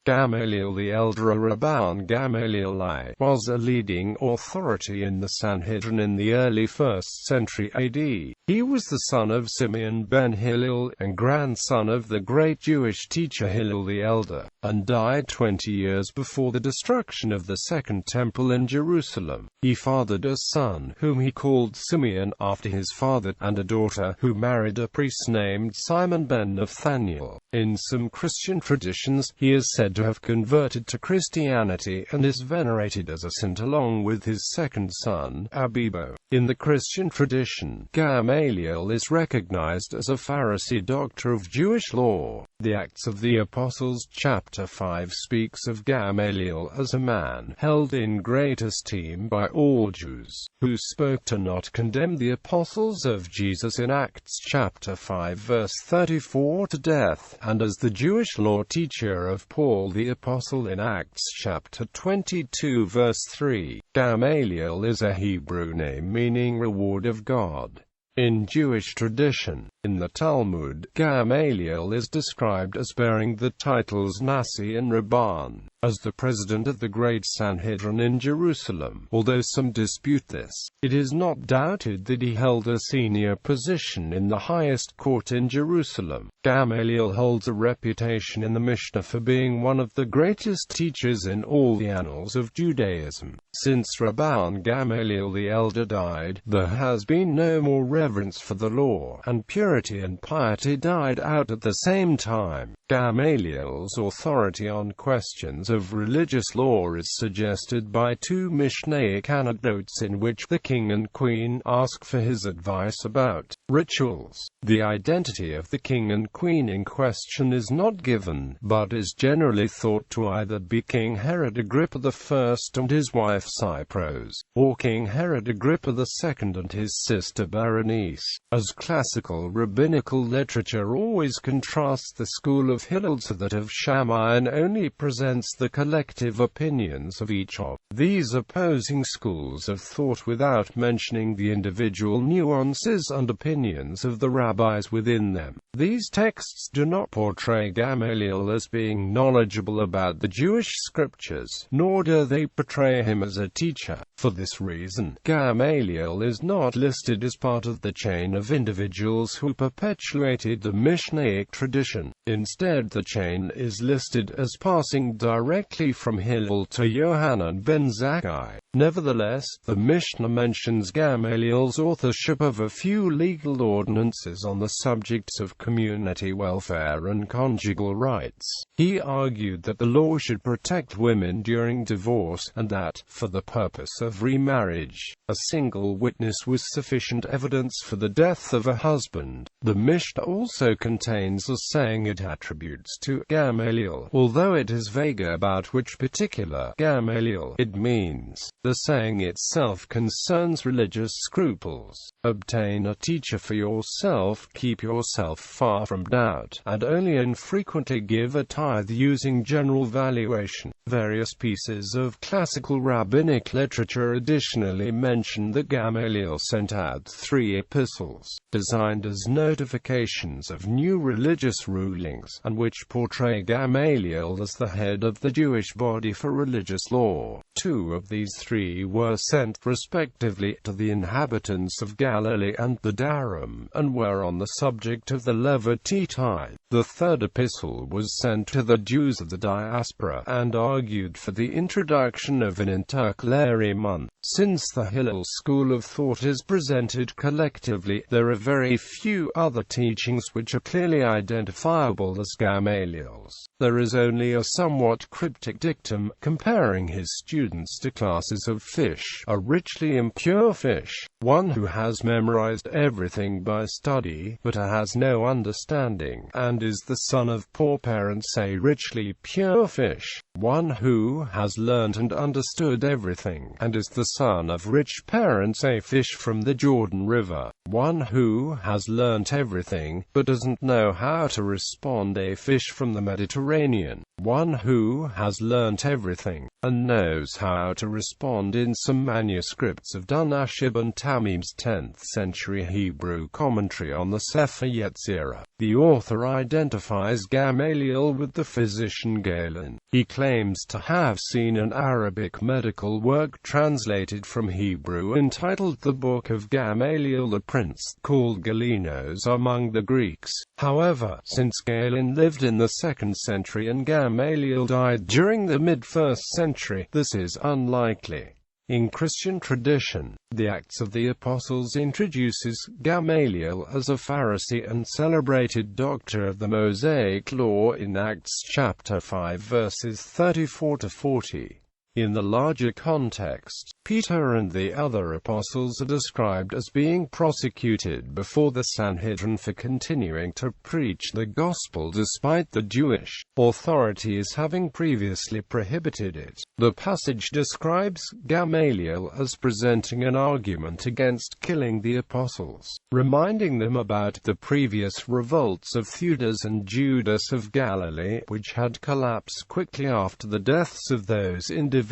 Gamaliel the Elder, or Rabban Gamaliel I, was a leading authority in the Sanhedrin in the early 1st century AD. He was the son of Simeon ben Hillel, and grandson of the great Jewish teacher Hillel the Elder, and died 20 years before the destruction of the Second Temple in Jerusalem. He fathered a son, whom he called Simeon, after his father, and a daughter, who married a priest named Simon ben Nathaniel. In some Christian traditions, he is said to have converted to Christianity, and is venerated as a saint along with his second son, Abibo. In the Christian tradition, Gamaliel is recognized as a Pharisee doctor of Jewish law. The Acts of the Apostles chapter 5 speaks of Gamaliel as a man held in great esteem by all Jews, who spoke to not condemn the apostles of Jesus in Acts chapter 5 verse 34 to death, and as the Jewish law teacher of Paul the apostle in Acts chapter 22 verse 3. Gamaliel is a Hebrew name meaning reward of God. In Jewish tradition, in the Talmud, Gamaliel is described as bearing the titles Nasi and Rabban, as the president of the great Sanhedrin in Jerusalem. Although some dispute this, it is not doubted that he held a senior position in the highest court in Jerusalem. Gamaliel holds a reputation in the Mishnah for being one of the greatest teachers in all the annals of Judaism. Since Rabban Gamaliel the Elder died, there has been no more reverence for the law, and purity and piety died out at the same time. Gamaliel's authority on questions of religious law is suggested by two Mishnaic anecdotes in which the king and queen ask for his advice about rituals. The identity of the king and queen in question is not given, but is generally thought to either be King Herod Agrippa I and his wife Cypros, or King Herod Agrippa II and his sister Berenice. As classical rabbinical literature always contrasts the school of Hillel to that of Shammai and only presents the collective opinions of each of these opposing schools of thought without mentioning the individual nuances and opinions of the rabbis within them. These texts do not portray Gamaliel as being knowledgeable about the Jewish scriptures, nor do they portray him as a teacher. For this reason, Gamaliel is not listed as part of the chain of individuals who perpetuated the Mishnaic tradition. Instead, the chain is listed as passing directly from Hillel to Yohanan ben Zakkai. Nevertheless, the Mishnah mentions Gamaliel's authorship of a few legal ordinances on the subjects of community welfare and conjugal rights. He argued that the law should protect women during divorce, and that, for the purpose of remarriage, a single witness was sufficient evidence for the death of a husband. The Mishnah also contains a saying it attributes to Gamaliel, although it is vague about which particular Gamaliel it means. The saying itself concerns religious scruples. Obtain a teacher for yourself, keep yourself far from doubt, and only infrequently give a tithe using general valuation. Various pieces of classical rabbinic literature additionally mention that Gamaliel sent out 3 epistles, designed as notifications of new religious rulings, and which portray Gamaliel as the head of the Jewish body for religious law. 2 of these 3 were sent, respectively, to the inhabitants of Galilee and the Darum, and were on the subject of the Levite tithe. The 3rd epistle was sent to the Jews of the diaspora, and argued for the introduction of an intercalary month. Since the Hillel school of thought is presented collectively, there are very few other teachings which are clearly identifiable as Gamaliel's. There is only a somewhat cryptic dictum, comparing his students to classes of fish, a richly impure fish, one who has memorized everything by study, but has no understanding, and is the son of poor parents, a richly pure fish, one who has learned and understood everything, and is the son of rich parents, a fish from the Jordan River, one who has learnt everything, but doesn't know how to respond, a fish from the Mediterranean, one who has learnt everything, and knows how to respond in some manuscripts of Dunashib and Tamim's 10th century Hebrew commentary on the Sefer Yetzirah. The author identifies Gamaliel with the physician Galen. He claims to have seen an Arabic medical work translated from Hebrew entitled The Book of Gamaliel the Prince, called Galenos among the Greeks. However, since Galen lived in the 2nd century and Gamaliel died during the mid-1st century, this is unlikely. In Christian tradition, the Acts of the Apostles introduces Gamaliel as a Pharisee and celebrated doctor of the Mosaic Law in Acts chapter 5 verses 34 to 40. In the larger context, Peter and the other apostles are described as being prosecuted before the Sanhedrin for continuing to preach the gospel despite the Jewish authorities having previously prohibited it. The passage describes Gamaliel as presenting an argument against killing the apostles, reminding them about the previous revolts of Theudas and Judas of Galilee, which had collapsed quickly after the deaths of those individuals.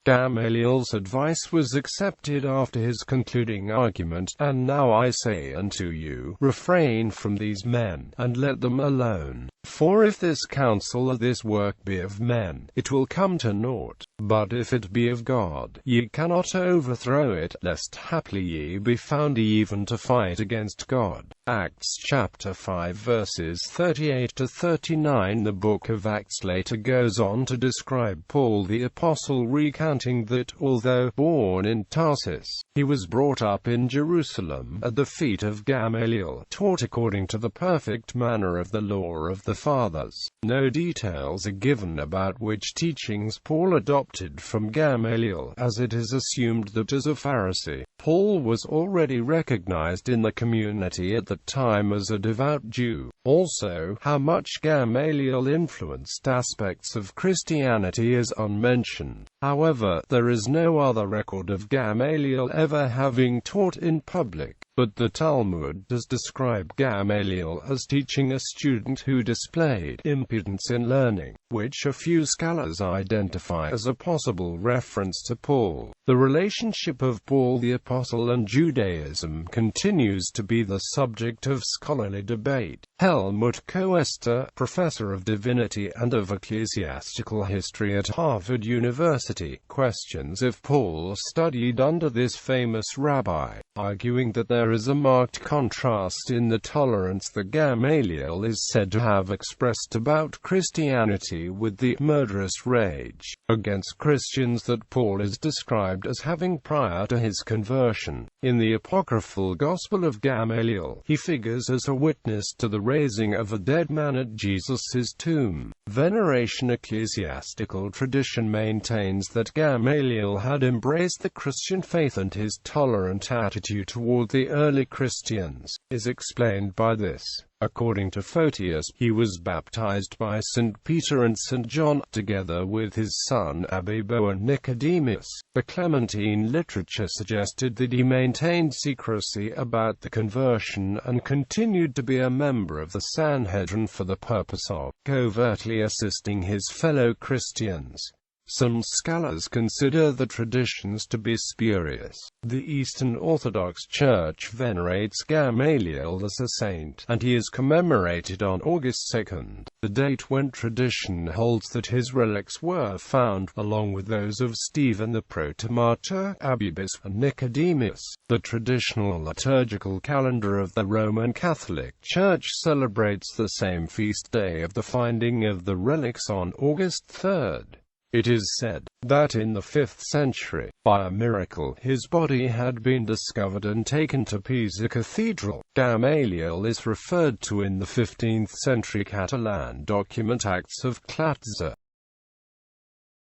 Gamaliel's advice was accepted after his concluding argument, "And now I say unto you, refrain from these men, and let them alone. For if this counsel or this work be of men, it will come to naught. But if it be of God, ye cannot overthrow it, lest haply ye be found even to fight against God." Acts chapter 5 verses 38 to 39. The book of Acts later goes on to describe Paul the apostle recounting that, although born in Tarsus, he was brought up in Jerusalem, at the feet of Gamaliel, taught according to the perfect manner of the law of the fathers. No details are given about which teachings Paul adopted from Gamaliel, as it is assumed that as a Pharisee, Paul was already recognized in the community at the time as a devout Jew. Also, how much Gamaliel influenced aspects of Christianity is unmentioned. However, there is no other record of Gamaliel ever having taught in public, but the Talmud does describe Gamaliel as teaching a student who displayed impudence in learning, which a few scholars identify as a possible reference to Paul. The relationship of Paul the Apostle and Judaism continues to be the subject of scholarly debate. Helmut Koester, professor of divinity and of ecclesiastical history at Harvard University, questions if Paul studied under this famous rabbi, arguing that there is a marked contrast in the tolerance that Gamaliel is said to have expressed about Christianity with the murderous rage against Christians that Paul is described as having prior to his conversion. In the apocryphal Gospel of Gamaliel, he figures as a witness to the raising of a dead man at Jesus' tomb. Veneration ecclesiastical tradition maintains that Gamaliel had embraced the Christian faith, and his tolerant attitude toward the early Christians is explained by this. According to Photius, he was baptized by St. Peter and St. John, together with his son Abibo and Nicodemus. The Clementine literature suggested that he maintained secrecy about the conversion and continued to be a member of the Sanhedrin for the purpose of covertly assisting his fellow Christians. Some scholars consider the traditions to be spurious. The Eastern Orthodox Church venerates Gamaliel as a saint, and he is commemorated on August 2nd, the date when tradition holds that his relics were found, along with those of Stephen the protomartyr, Abibo, and Nicodemus. The traditional liturgical calendar of the Roman Catholic Church celebrates the same feast day of the finding of the relics on August 3rd. It is said that in the 5th century, by a miracle, his body had been discovered and taken to Pisa Cathedral. Gamaliel is referred to in the 15th century Catalan document Acts of Clatza.